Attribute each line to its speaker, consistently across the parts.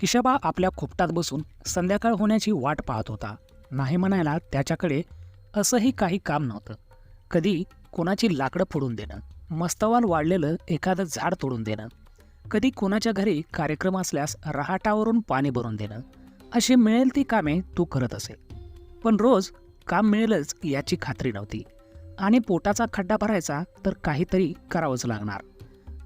Speaker 1: किशाबा आपल्या खोपटात बसून संध्याकाळ होण्याची वाट पाहत होता. नाही म्हणायला त्याच्याकडे असंही काही काम नव्हतं. कधी कोणाची लाकडं फोडून देणं, मस्तवाल वाढलेलं एखादं झाड तोडून देणं, कधी कोणाच्या घरी कार्यक्रम असल्यास रहाटावरून पाणी भरून देणं, अशी मिळेल ती कामे तू करत असे. पण रोज काम मिळेलच याची खात्री नव्हती आणि पोटाचा खड्डा भरायचा तर काहीतरी करावंच लागणार.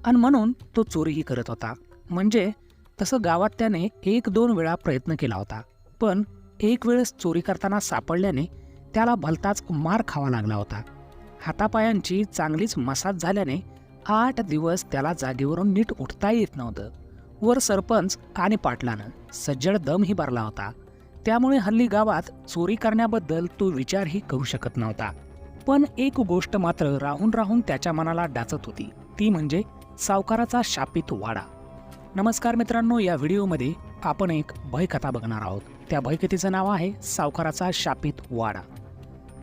Speaker 1: आणि म्हणून तो चोरीही करत होता. म्हणजे तसं गावात त्याने 1-2 वेळा प्रयत्न केला होता, पण एक वेळेस चोरी करताना सापडल्याने त्याला भलताच मार खावा लागला होता. हातापायांची चांगलीच मसाज झाल्याने 8 दिवस त्याला जागेवरून नीट उठता येत नव्हतं. वर सरपंच आणि पाटलानं सज्जड दमही भरला होता. त्यामुळे हल्ली गावात चोरी करण्याबद्दल तो विचारही करू शकत नव्हता. पण एक गोष्ट मात्र राहून राहून त्याच्या मनाला डाचत होती, ती म्हणजे सावकाराचा शापित वाडा. नमस्कार मित्रांनो, या व्हिडिओमध्ये आपण एक भयकथा बघणार आहोत. त्या भयकथेचं नाव आहे सावकाराचा शापित वाडा.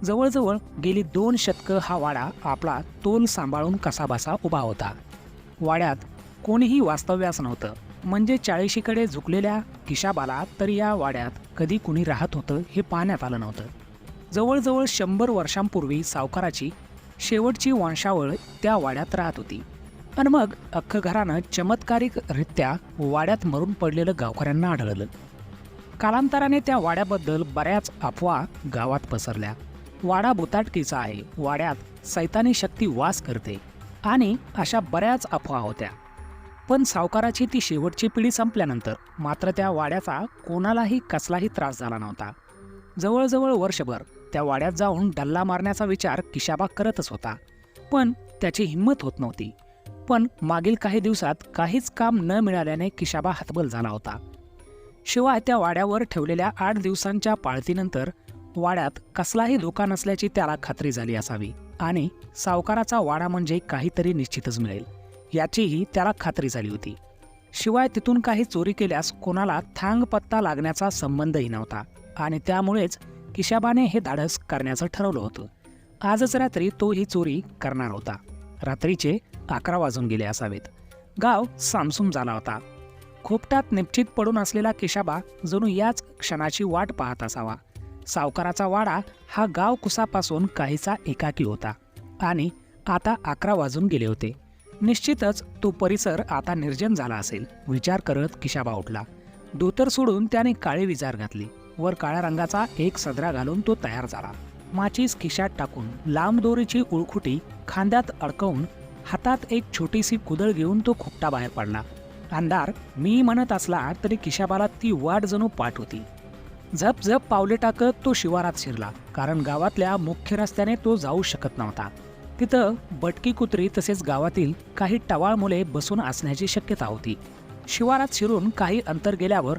Speaker 1: जवळजवळ गेली 2 शतकं हा वाडा आपला तोल सांभाळून कसाबसा उभा होता. वाड्यात कोणीही वास्तव्यास नव्हतं. म्हणजे 40कडे झुकलेल्या किशाबाला तर या वाड्यात कधी कुणी राहत होतं हे पाहण्यात आलं नव्हतं. जवळजवळ 100 वर्षांपूर्वी सावकाराची शेवटची वंशावळ त्या वाड्यात राहत होती. आणि मग अख्खं घरानं चमत्कारिकरित्या वाड्यात मरून पडलेलं गावकऱ्यांना आढळलं. कालांतराने त्या वाड्याबद्दल बऱ्याच अफवा गावात पसरल्या. वाडा भुताटकीचा आहे, वाड्यात सैतानी शक्ती वास करते आणि अशा बऱ्याच अफवा होत्या. पण सावकाराची ती शेवटची पिढी संपल्यानंतर मात्र त्या वाड्याचा कोणालाही कसलाही त्रास झाला नव्हता. जवळजवळ वर्षभर त्या वाड्यात जाऊन डल्ला मारण्याचा विचार किशाबा करतच होता, पण त्याची हिंमत होत नव्हती. पण मागील काही दिवसात काहीच काम न मिळाल्याने किशाबा हतबल झाला होता. शिवाय त्या वाड्यावर ठेवलेल्या 8 दिवसांच्या पाळतीनंतर वाड्यात कसलाही धोका नसल्याची त्याला खात्री झाली असावी आणि सावकाराचा वाडा म्हणजे काहीतरी निश्चितच मिळेल याचीही त्याला खात्री झाली होती. शिवाय तिथून काही चोरी केल्यास कोणाला थांग पत्ता लागण्याचा संबंधही नव्हता आणि त्यामुळेच किशाबाने हे धाडस करण्याचं ठरवलं होतं. आजच रात्री तो ही चोरी करणार होता. रात्रीचे 11 वाजून गेले असावेत. गाव सामसूम झाला होता. खोपटात निपचित पडून असलेला किशाबा जणू याच क्षणाची वाट पाहत असावा. सावकाराचा वाडा हा गाव कुसापासून काहीसा एकाकी होता आणि आता 11 वाजून गेले होते. निश्चितच तो परिसर आता निर्जन झाला असेल विचार करत किशाबा उठला. धोतर सोडून त्याने काळी विजार घातली. वर काळ्या रंगाचा एक सदरा घालून तो तयार झाला. माचीस खिशात टाकून लांब दोरीची उळखुटी खांद्यात अडकवून हातात एक छोटीशी कुदळ घेऊन तो खोपटा बाहेर पडला. अंधार मी म्हणत असला तरी किशाबाला ती वाट जणू पाठ होती. झप झप पावले टाकत तो शिवारात शिरला, कारण गावातल्या मुख्य रस्त्याने तो जाऊ शकत नव्हता. तिथं बटकी कुत्री तसेच गावातील काही टवाळ मुले बसून असण्याची शक्यता होती. शिवारात शिरून काही अंतर गेल्यावर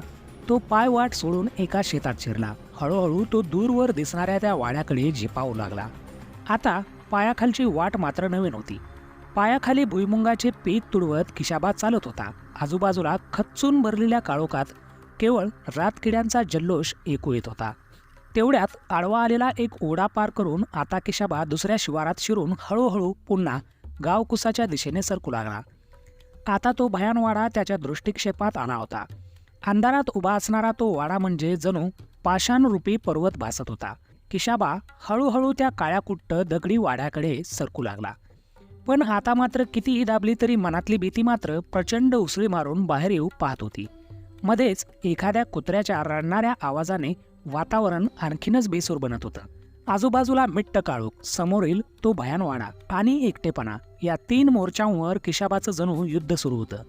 Speaker 1: तो पाय वाट सोडून एका शेतात शिरला. हळूहळू तो दूरवर दिसणाऱ्या त्या वाड्याकडे झेपावू लागला. आता पायाखालची वाट मात्र नवीन होती. पायाखाली भुईमुंगाचे पीक तुडवत किशाबा चालत होता. आजूबाजूला खच्चून भरलेल्या काळोखात केवळ रातकिड्यांचा जल्लोष ऐकू येत होता. तेवढ्यात आडवा आलेला एक ओढा पार करून आता किशाबा दुसऱ्या शिवारात शिरून हळूहळू पुन्हा गावकुसाच्या दिशेने सरकू लागला. आता तो भयानवाडा त्याच्या दृष्टिक्षेपात आला होता. अंधारात उभा असणारा तो वाडा म्हणजे जणू पाषाणरूपी पर्वत भासत होता. किशाबा हळूहळू त्या काळ्याकुट्ट दगडी वाड्याकडे सरकू लागला. पण आता मात्र कितीही दाबली तरी मनातली भीती मात्र प्रचंड उसळी मारून बाहेर येऊ पाहत होती. मध्येच एखाद्या कुत्र्याच्या रडणाऱ्या आवाजाने वातावरण आणखीनच बेसूर बनत होतं. आजूबाजूला मिट्ट काळोख, समोरील तो भयानवाडा आणि एकटेपणा, या 3 मोर्चांवर किशाबाचं जणू युद्ध सुरू होतं.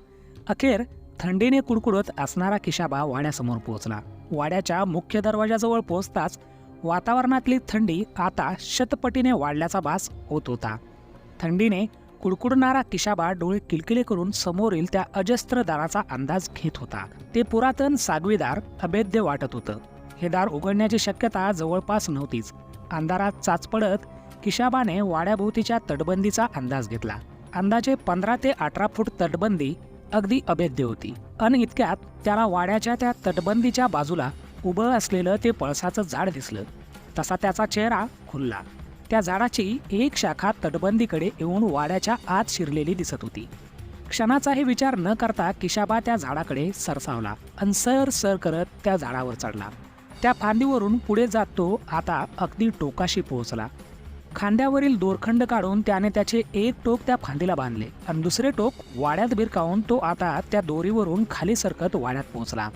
Speaker 1: अखेर थंडीने कुडकुडत असणारा किशाबा वाड्यासमोर पोहोचला. वाड्याच्या मुख्य दरवाजाजवळ पोहोचताच वातावरणातली थंडी आता शतपटीने वाढल्याचा भास होत होता. थंडीने कुडकुडणारा किशाबा डोळे किलकिले करून समोरील त्या अजस्त्र दाराचा अंदाज घेत होता. ते पुरातन सागवी दार अभेद्य वाटत होतं. हे दार उघडण्याची शक्यता जवळपास नव्हतीच. अंधारात चाच पडत किशाबाने वाड्याभोवतीच्या तटबंदीचा अंदाज घेतला. अंदाजे 15 ते 18 फूट तटबंदी अगदी अभेद्य होती. आणि इतक्यात त्याला वाड्याच्या त्या तटबंदीच्या बाजूला उभं असलेलं ते पळसाचं झाड दिसलं. तसा त्याचा चेहरा खुलला. त्या झाडाची एक शाखा तटबंदीकडे येऊन वाड्याच्या आत शिरलेली दिसत होती. क्षणाचाही विचार न करता किशाबा त्या झाडाकडे सरसावला आणि सर करत त्या झाडावर चढला. त्या फांदीवरून पुढे जात तो आता अगदी टोकाशी पोहोचला. खांद्यावरील दोरखंड काढून त्याने त्याचे एक टोक त्या फांदीला बांधले आणि दुसरे टोक वाड्यात भिरकावून तो आता त्या दोरीवरून खाली सरकत वाड्यात पोहोचला.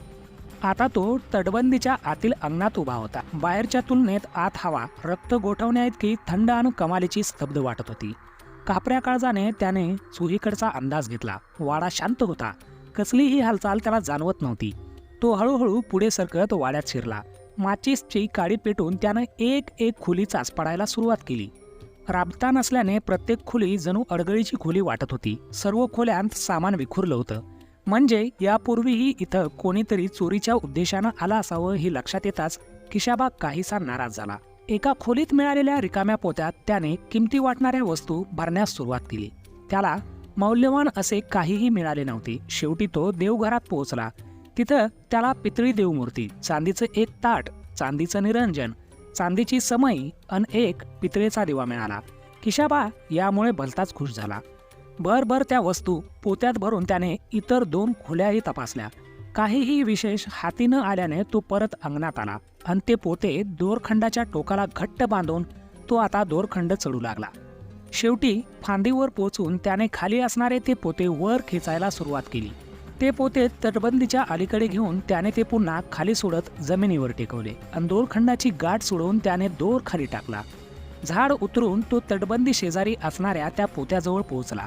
Speaker 1: आता तो तटबंदीच्या आतील अंगणात उभा होता. बाहेरच्या तुलनेत आत हवा रक्त गोठवण्याइतकी थंड आणि कमालीची स्तब्ध वाटत होती. कापऱ्या काळजाने त्याने चुहीकडचा अंदाज घेतला. वाडा शांत होता. कसलीही हालचाल त्याला जाणवत नव्हती. तो हळूहळू पुढे सरकत वाड्यात शिरला. माचीसची काडी पेटून त्यानं एक खोली चाचपडायला सुरुवात केली. राबता नसल्याने प्रत्येक खोली जणू अडगळीची खोली वाटत होती. सर्व खोल्यांत सामान विखुरलं होतं. म्हणजे यापूर्वीही इथं कोणीतरी चोरीच्या उद्देशानं आला असावं हे लक्षात येताच किशाबा काहीसा नाराज झाला. एका खोलीत मिळालेल्या रिकाम्या पोत्यात त्याने किमती वाटणाऱ्या वस्तू भरण्यास सुरुवात केली. त्याला मौल्यवान असे काहीही मिळाले नव्हते. शेवटी तो देवघरात पोहोचला. तिथं त्याला पितळी देवमूर्ती, चांदीचं एक ताट, चांदीचं निरंजन, चांदीची समई आणि एक पितळेचा दिवा मिळाला. किशाबा यामुळे भलताच खुश झाला. भरभर त्या वस्तू पोत्यात भरून त्याने इतर 2 खोल्याही तपासल्या. काहीही विशेष हाती न आल्याने तो परत अंगणात आला आणि ते पोते दोरखंडाच्या टोकाला घट्ट बांधून तो आता दोरखंड चढू लागला. शेवटी फांदीवर पोचून त्याने खाली असणारे ते पोते वर खेचायला सुरुवात केली. ते पोते तटबंदीच्या अलीकडे घेऊन त्याने ते पुन्हा खाली सोडत जमिनीवर टेकवले आणि दोरखंडाची गाठ सोडून त्याने दोर खाली टाकला. झाड उतरून तो तटबंदी शेजारी असणाऱ्या त्या पोत्याजवळ पोहोचला.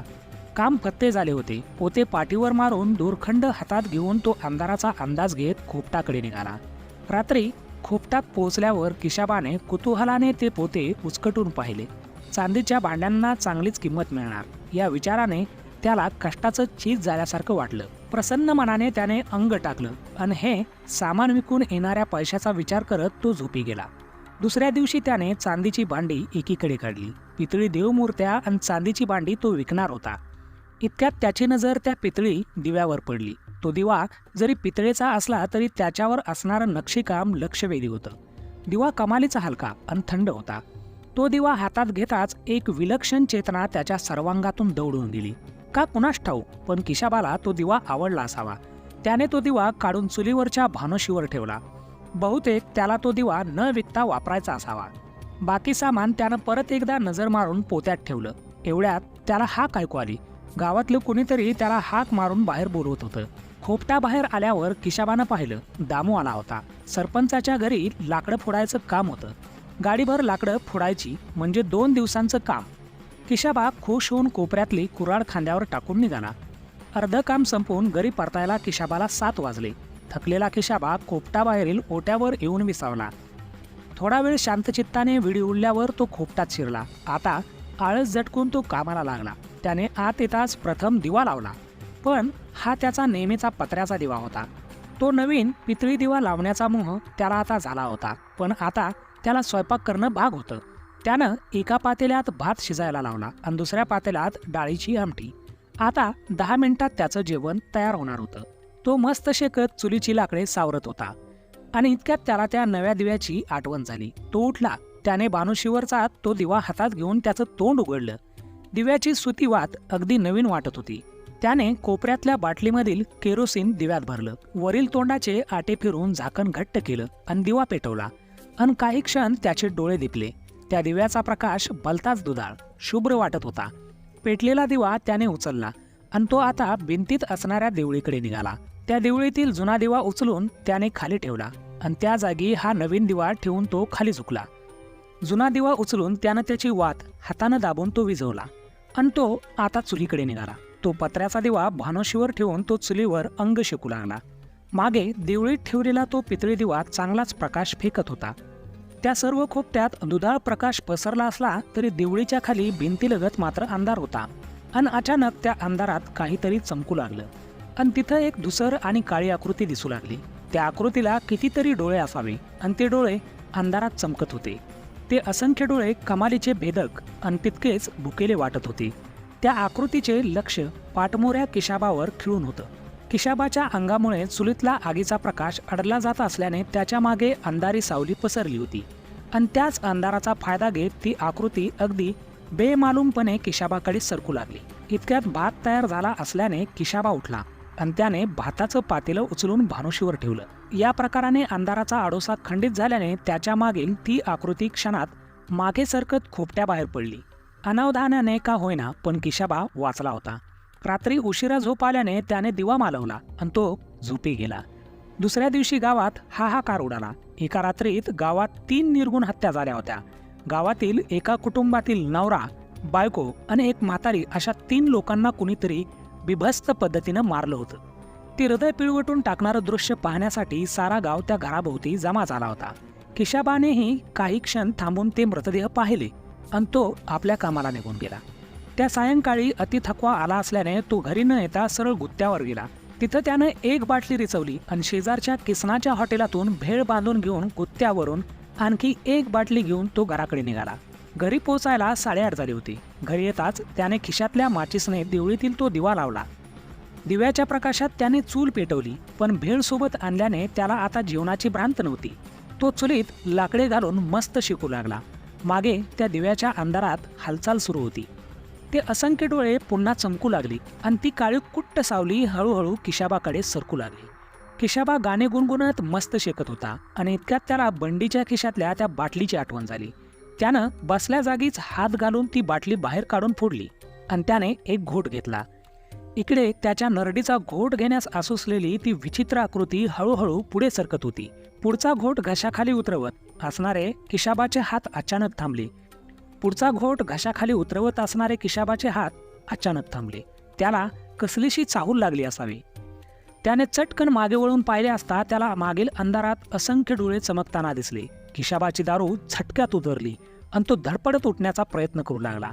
Speaker 1: काम फत्ते झाले होते. पोते पाठीवर मारून दोरखंड हातात घेऊन तो अंधाराचा अंदाज घेत खोपटाकडे निघाला. रात्री खोपटात पोहोचल्यावर किशाबाने कुतूहलाने ते पोते उचकटून पाहिले. चांदीच्या भांड्यांना चांगलीच किंमत मिळणार या विचाराने त्याला कष्टाचं चीज झाल्यासारखं वाटलं. प्रसन्न मनाने त्याने अंग टाकलं आणि हे सामान विकून येणाऱ्या पैशाचा विचार करत तो झोपी गेला. दुसऱ्या दिवशी त्याने चांदीची भांडी एकीकडे काढली. पितळी देवमूर्त्या आणि चांदीची भांडी तो विकणार होता. इतक्यात त्याची नजर त्या पितळी दिव्यावर पडली. तो दिवा जरी पितळेचा असला तरी त्याच्यावर असणारं नक्षीकाम लक्षवेधी होतं. दिवा कमालीचा हलका आणि थंड होता. तो दिवा हातात घेताच एक विलक्षण चेतना त्याच्या सर्वांगातून दौडून गेली. का कुणास ठाऊक, पण किशाबाला तो दिवा आवडला असावा. त्याने तो दिवा काढून चुलीवरच्या भानोशीवर ठेवला. बहुतेक त्याला तो दिवा न विकता वापरायचा असावा. बाकी सामान त्यानं परत एकदा नजर मारून पोत्यात ठेवलं. एवढ्यात त्याला हाक ऐकू आली. गावातलं कुणीतरी त्याला हाक मारून बाहेर बोलवत होतं. खोपटाबाहेर आल्यावर किशाबानं पाहिलं. दामू आला होता. सरपंचाच्या घरी लाकडं फोडायचं काम होतं. गाडीभर लाकडं फोडायची म्हणजे 2 दिवसांचं काम. किशाबा खुश होऊन कोपऱ्यातली कुऱ्हाड खांद्यावर टाकून निघाला. अर्ध काम संपवून घरी परतायला किशाबाला 7 वाजले. थकलेला किशाबा खोपटाबाहेरील ओट्यावर येऊन विसावला. थोडा वेळ शांतचित्ताने विडी उडल्यावर तो खोपटात शिरला. आता आळस झटकून तो कामाला लागला. त्याने आत येताच प्रथम दिवा लावला. पण हा त्याचा नेहमीचा पत्र्याचा दिवा होता. तो नवीन पितळी दिवा लावण्याचा मोह त्याला आता झाला होता. पण आता त्याला स्वयंपाक करणं भाग होतं. त्यानं एका पातेल्यात भात शिजायला लावला आणि दुसऱ्या पातेल्यात डाळीची आमटी. आता 10 मिनिटात त्याचं जेवण तयार होणार होतं. तो मस्त शेकत चुलीची लाकडे सावरत होता आणि इतक्यात त्याला त्या नव्या दिव्याची आठवण झाली. तो उठला. त्याने बानुशीवरचा तो दिवा हातात घेऊन त्याचं तोंड उघडलं. दिव्याची सुती वात अगदी नवीन वाटत होती. त्याने कोपऱ्यातल्या बाटलीमधील केरोसिन दिव्यात भरलं. वरील तोंडाचे आटे फिरून झाकण घट्ट केलं आणि दिवा पेटवला. आणि काही क्षण त्याचे डोळे दिपले. त्या दिव्याचा प्रकाश भलताच दुधाळ शुभ्र वाटत होता. पेटलेला दिवा त्याने उचलला आणि तो आता भिंतीत असणाऱ्या देवळीकडे निघाला. त्या देवळीतील जुना दिवा उचलून त्याने खाली ठेवला आणि त्या जागी हा नवीन दिवा ठेवून तो खाली झुकला. जुना दिवा उचलून त्यानं त्याची वात हातानं दाबून तो विझवला आणि तो आता चुलीकडे निघाला. तो पत्र्याचा दिवा भानोशीवर ठेवून तो चुलीवर अंग शेकू लागला. मागे देवळीत ठेवलेला तो पितळी दिवा चांगलाच प्रकाश फेकत होता. त्या सर्व खोपट्यात दुधाळ प्रकाश पसरला असला तरी देवळीच्या खाली भिंतीलगत मात्र अंधार होता. आणि अचानक त्या अंधारात काहीतरी चमकू लागलं आणि तिथं एक धुसर आणि काळी आकृती दिसू लागली. त्या आकृतीला कितीतरी डोळे असावे आणि ते डोळे अंधारात चमकत होते. ते असंख्य डोळे कमालीचे भेदक आणि तितकेच भुकेले वाटत होते. त्या आकृतीचे लक्ष पाठमोऱ्या किशाबावर खिळून होतं. किशाबाच्या अंगामुळे चुलीतला आगीचा प्रकाश अडला जात असल्याने त्याच्या मागे अंधारी सावली पसरली होती आणि त्याच अंधाराचा फायदा घेत ती आकृती अगदी बेमालूमपणे किशाबाकडे सरकू लागली. इतक्यात भात तयार झाला असल्याने किशाबा उठला आणि त्याने भाताचं पातेलं उचलून भानुशीवर ठेवलं. या प्रकाराने अंधाराचा आडोसा खंडित झाल्याने त्याच्या मागील ती आकृती क्षणात मागे सरकत खोपट्याबाहेर पडली. अनावधानाने का होईना पण किशाबा वाचला होता. रात्री उशिरा झोप आल्याने त्याने दिवा मालवला आणि तो झोपी गेला. दुसऱ्या दिवशी गावात हाहाकार उडाला. एका रात्रीत गावात 3 निर्गुण हत्या झाल्या होत्या. गावातील एका कुटुंबातील नवरा, बायको आणि एक म्हातारी अशा 3 लोकांना कुणीतरी बिभत्स पद्धतीनं मारलं होतं. ते हृदय पिळवटून टाकणारं दृश्य पाहण्यासाठी सारा गाव त्या घराभोवती जमा झाला होता. किशाबानेही काही क्षण थांबून ते मृतदेह पाहिले आणि तो आपल्या कामाला निघून गेला. त्या सायंकाळी अति थकवा आला असल्याने तो घरी न येता सरळ गुत्त्यावर गेला. तिथं त्यानं 1 बाटली रिचवली आणि शेजारच्या किसनाच्या हॉटेलातून भेळ बांधून घेऊन गुत्त्यावरून आणखी 1 बाटली घेऊन तो घराकडे निघाला. घरी पोचायला 8:30 झाली होती. घरी येताच त्याने खिशातल्या माचीसने देवळीतील तो दिवा लावला. दिव्याच्या प्रकाशात त्याने चूल पेटवली, पण भेळ सोबत आणल्याने त्याला आता जीवनाची भ्रांत नव्हती. तो चुलीत लाकडे घालून मस्त शिकू लागला. मागे त्या दिव्याच्या अंधारात हालचाल सुरू होती. ते असंख्य डोळे पुन्हा चमकू लागली आणि ती काळी कुट्ट सावली हळूहळू किशाबाकडे सरकू लागली. किशाबा गाणे गुणगुणत मस्त शेकत होता आणि इतक्यात त्याला बंडीच्या खिशातल्या त्या बाटलीची आठवण झाली. त्यानं बसल्या जागीच हात घालून ती बाटली बाहेर काढून फोडली आणि त्याने एक घोट घेतला. इकडे त्याच्या नरडीचा घोट घेण्यास आसुसलेली ती विचित्र आकृती हळूहळू पुढे सरकत होती. पुढचा घोट घशाखाली उतरवत असणारे किशाबाचे हात अचानक थांबले. त्याला कसलीशी चाहूल लागली असावी. त्याने चटकन मागे वळून पाहिले असता त्याला मागील अंधारात असंख्य डोळे चमकताना दिसले. किशाबाची दारू झटक्यात उतरली आणि तो धडपडत उठण्याचा प्रयत्न करू लागला.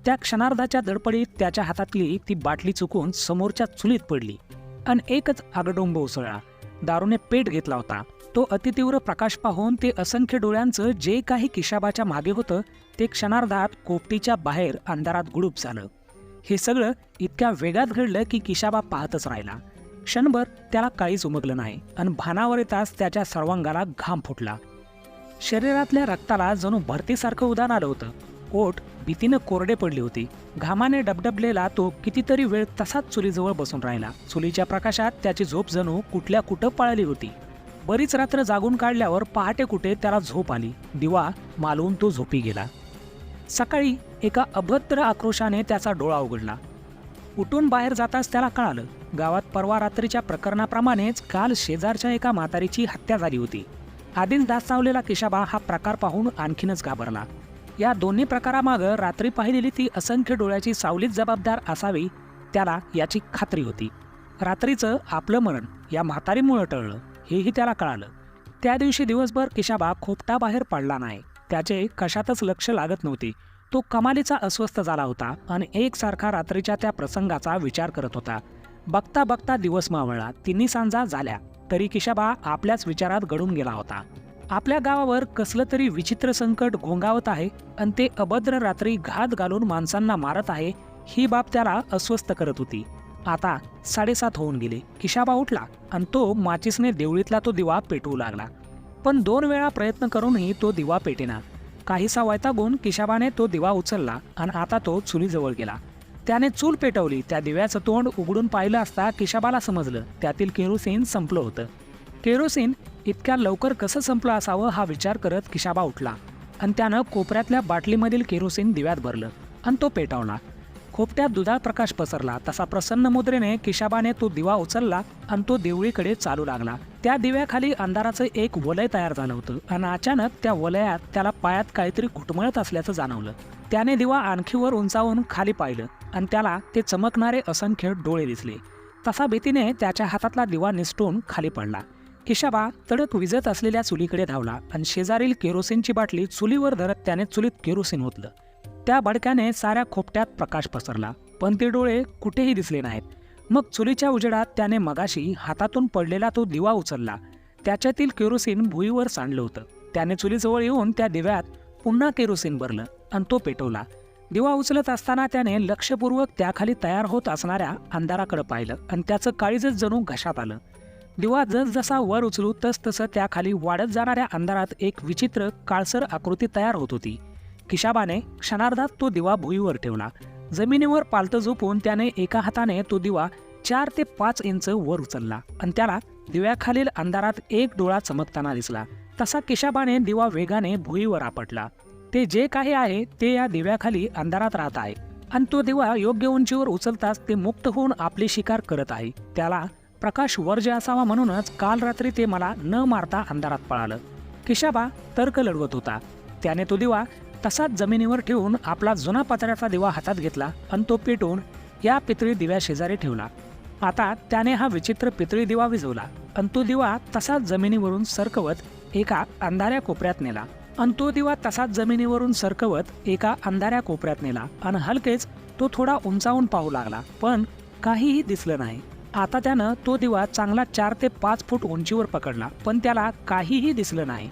Speaker 1: त्या क्षणार्धाच्या धडपडीत त्याच्या हातातली ती बाटली चुकून समोरच्या चुलीत पडली आणि एकच आगडोंब उसळला. दारूने पेट घेतला होता. तो अतितीव्र प्रकाश पाहून ते असंख्य डोळ्यांचं जे काही किशाबाच्या मागे होतं ते क्षणार्धात कोपटीच्या बाहेर अंधारात गुडूप झालं. हे सगळं इतक्या वेगात घडलं की किशाबा पाहतच राहिला. क्षणभर त्याला काहीच उमगलं नाही आणि भानावर येताच त्याच्या सर्वांगाला घाम फुटला. शरीरातल्या रक्ताला जणू भरतीसारखं उदान आलं होतं. ओठ भीतीनं कोरडे पडले होते. घामाने डबडबलेला तो कितीतरी वेळ तसाच चुलीजवळ बसून राहिला. चुलीच्या प्रकाशात त्याची झोप जणू कुठल्या कुठं पळाली होती. बरीच रात्र जागून काढल्यावर पहाटे कुठे त्याला झोप आली. दिवा मालवून तो झोपी गेला. सकाळी एका अभद्र आक्रोशाने त्याचा डोळा उघडला. उठून बाहेर जाताच त्याला कळालं, गावात परवा रात्रीच्या प्रकरणाप्रमाणेच काल शेजारच्या एका म्हातारीची हत्या झाली होती. आधीच धास्तावलेला किशाबा हा प्रकार पाहून आणखीनच घाबरला. या दोन्ही प्रकारामागं रात्री पाहिलेली ती असंख्य डोळ्याची सावलीच जबाबदार असावी त्याला याची खात्री होती. रात्रीचं आपलं मरण या म्हातारीमुळं टळलं हेही त्याला कळालं. त्या दिवशी दिवसभर किशाबा खोपटाबाहेर पडला नाही. त्याचे कशातच लक्ष लागत नव्हते. तो कमालीचा अस्वस्थ झाला होता आणि एकसारखा रात्रीच्या त्या प्रसंगाचा विचार करत होता. बघता बघता दिवस मावळला. 3 सांजा झाल्या तरी किशाबा आपल्याच विचारात गडून गेला होता. आपल्या गावावर कसलं तरी विचित्र संकट घोंगावत आहे आणि ते अभद्र रात्री घात घालून माणसांना मारत आहे ही बाब त्याला अस्वस्थ करत होती. आता 7:30 होऊन गेले. किशाबा उठला आणि तो माचीसने देवळीतला तो दिवा पेटवू लागला. पण 2 वेळा प्रयत्न करूनही तो दिवा पेटेना. काहीसा वैतागून किशाबाने तो दिवा उचलला आणि आता तो चुलीजवळ गेला. त्याने चूल पेटवली. त्या दिव्याचं तोंड उघडून पाहिलं असता किशाबाला समजलं त्यातील केरोसिन संपलं होतं. केरोसिन इतक्या लवकर कसं संपलं असावं हा विचार करत किशाबा उठला आणि त्यानं कोपऱ्यातल्या बाटलीमधील केरोसिन दिव्यात भरलं आणि तो पेटवला. खोपट्यात दुधाळ प्रकाश पसरला. तसा प्रसन्न मुद्रेने किशाबाने तो दिवा उचलला आणि तो देवळीकडे चालू लागला. त्या दिव्याखाली अंधाराचं एक वलय तयार झालं होतं आणि अचानक त्या वलयात त्याला पायात काहीतरी घुटमळत असल्याचं जाणवलं. त्याने दिवा आणखी वर उंचावून खाली पाहिलं आणि त्याला ते चमकणारे असंख्य डोळे दिसले. तसा भीतीने त्याच्या हातातला दिवा निसटून खाली पडला. किशाबा तडक विजत असलेल्या चुलीकडे धावला आणि शेजारील केरोसिनची बाटली चुलीवर धरत त्याने चुलीत केरोसिन ओतलं. त्या भडक्याने साऱ्या खोपट्यात प्रकाश पसरला, पण ते डोळे कुठेही दिसले नाहीत. मग चुलीच्या उजेडात त्याने मगाशी हातातून पडलेला तो दिवा उचलला. त्याच्यातील केरोसिन भुईवर सांडलं होतं. त्याने चुलीजवळ येऊन त्या दिव्यात पुन्हा केरोसिन भरलं आणि तो पेटवला. दिवा उचलत असताना त्याने लक्षपूर्वक त्याखाली तयार होत असणाऱ्या अंधाराकडे पाहिलं आणि त्याचं काळीजच जणू घशात आलं. दिवा जसजसा वर उचलू तसतसं त्याखाली वाढत जाणाऱ्या अंधारात एक विचित्र काळसर आकृती तयार होत होती. किशाबाने क्षणार्धात तो दिवा भुईवर ठेवला. जमिनीवर पालतं झोपून त्याने एका हाताने तो दिवा 4 ते 5 इंच वर उचलला आणि त्याला दिव्याखालील अंधारात एक डोळा चमकताना दिसला. तसा किशाबाने दिवा वेगाने भुईवर आपटला. ते जे काही आहे ते या दिव्याखाली अंधारात राहत आहे आणि तो दिवा योग्य उंचीवर उचलताच ते मुक्त होऊन आपली शिकार करत आहे. त्याला प्रकाश वर्ज्य असावा म्हणूनच काल रात्री ते मला न मारता अंधारात पळालं. किशाबा तर्क लढवत होता. त्याने तो दिवा तसाच जमिनीवर ठेवून आपला जुना पत्र्याचा दिवा हातात घेतला आणि तो पेटवून या पितळी दिव्या शेजारी ठेवला. आता त्याने हा विचित्र पितळी दिवा विझवला आणि तो दिवा तसाच जमिनीवरून सरकवत एका अंधाऱ्या कोपऱ्यात नेला आणि हलकेच तो थोडा उंचावून पाहू लागला, पण काहीही दिसलं नाही. आता त्यानं तो दिवा चांगला 4 ते 5 फूट उंचीवर पकडला, पण त्याला काहीही दिसलं नाही.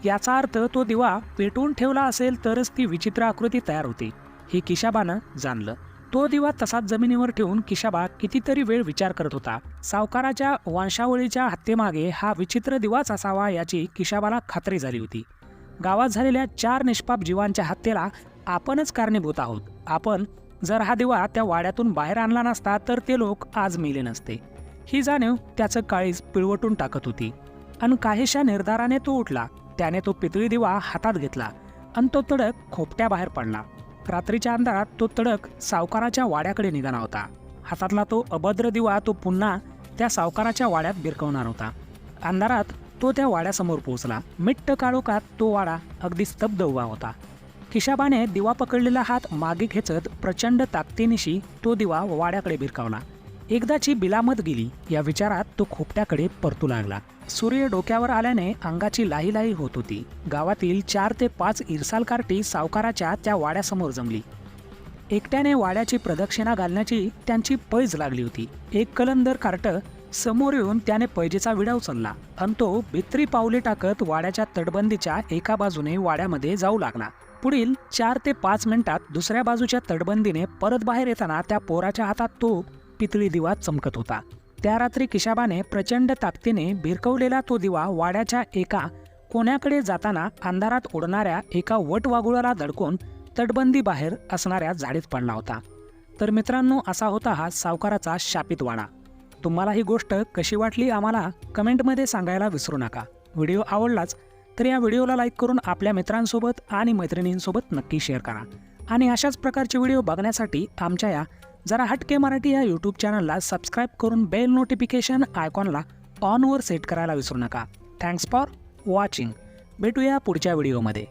Speaker 1: याचा अर्थ तो दिवा पेटवून ठेवला असेल तरच ती विचित्र आकृती तयार होती हे किशाबानं जाणलं. तो दिवा तसाच जमिनीवर ठेवून किशाबा कितीतरी वेळ विचार करत होता. सावकाराच्या वंशावळीच्या हत्येमागे हा विचित्र दिवाच असावा याची किशाबाला खात्री झाली होती. गावात झालेल्या 4 निष्पाप जीवांच्या हत्येला आपणच कारणीभूत आहोत. आपण जर हा दिवा त्या वाड्यातून बाहेर आणला नसता तर ते लोक आज मेले नसते. ही जाणीव त्याचं काळीज पिळवटून टाकत होती आणि काहीशा निर्धाराने तो उठला. त्याने तो पितळी दिवा हातात घेतला आणि तो तडक खोपट्याबाहेर पडला. रात्रीच्या अंधारात तो तडक सावकाराच्या वाड्याकडे निघाला होता. हातातला तो अभद्र दिवा तो पुन्हा त्या सावकाराच्या वाड्यात भिरकवणार होता. अंधारात तो त्या वाड्यासमोर पोहोचला. मिट्ट काळोखात तो वाडा अगदी स्तब्ध उभा होता. किशाबाने दिवा पकडलेला हात मागे खेचत प्रचंड ताकदीनिशी तो दिवा वाड्याकडे भिरकावला. एकदाची बिलामत गेली या विचारात तो खोपट्याकडे परतू लागला. सूर्य डोक्यावर आल्याने अंगाची लाही होत होती. गावातील 4 ते 5 इरसाल कार्टी सावकाराच्या त्या वाड्यासमोर जमली. एकट्याने वाड्याची प्रदक्षिणा घालण्याची त्यांची पैज लागली होती. एक कलंदर कार्ट समोर येऊन त्याने पैजेचा विडा उचलला आणि तो भित्री पावले टाकत वाड्याच्या तटबंदीच्या एका बाजूने वाड्यामध्ये जाऊ लागला. पुढील 4 ते 5 मिनिटात दुसऱ्या बाजूच्या तटबंदीने परत बाहेर येताना त्या पोराच्या हातात तो पितळी दिवा चमकत होता. त्या रात्री किशाबाने प्रचंड ताकदीने भिरकवलेला तो दिवा वाड्याच्या एका कोण्याकडे जाताना अंधारात उडणाऱ्या एका वटवाघुळाला धडकून तटबंदी बाहेर असणाऱ्या झाडीत पडला होता. तर मित्रांनो, असा होता हा सावकाराचा शापित वाडा. तुम्हाला ही गोष्ट कशी वाटली आम्हाला कमेंटमध्ये सांगायला विसरू नका. व्हिडिओ आवडलाच तर या व्हिडिओला लाईक करून आपल्या मित्रांसोबत आणि मैत्रिणींसोबत नक्की शेअर करा. आणि अशाच प्रकारचे व्हिडिओ बघण्यासाठी आमच्या या जरा हटके मराठी या यूट्यूब चॅनलला सबस्क्राईब करून बेल नोटिफिकेशन आयकॉनला ऑनवर सेट करायला विसरू नका. Thanks for watching. भेटूया पुढच्या व्हिडिओमध्ये.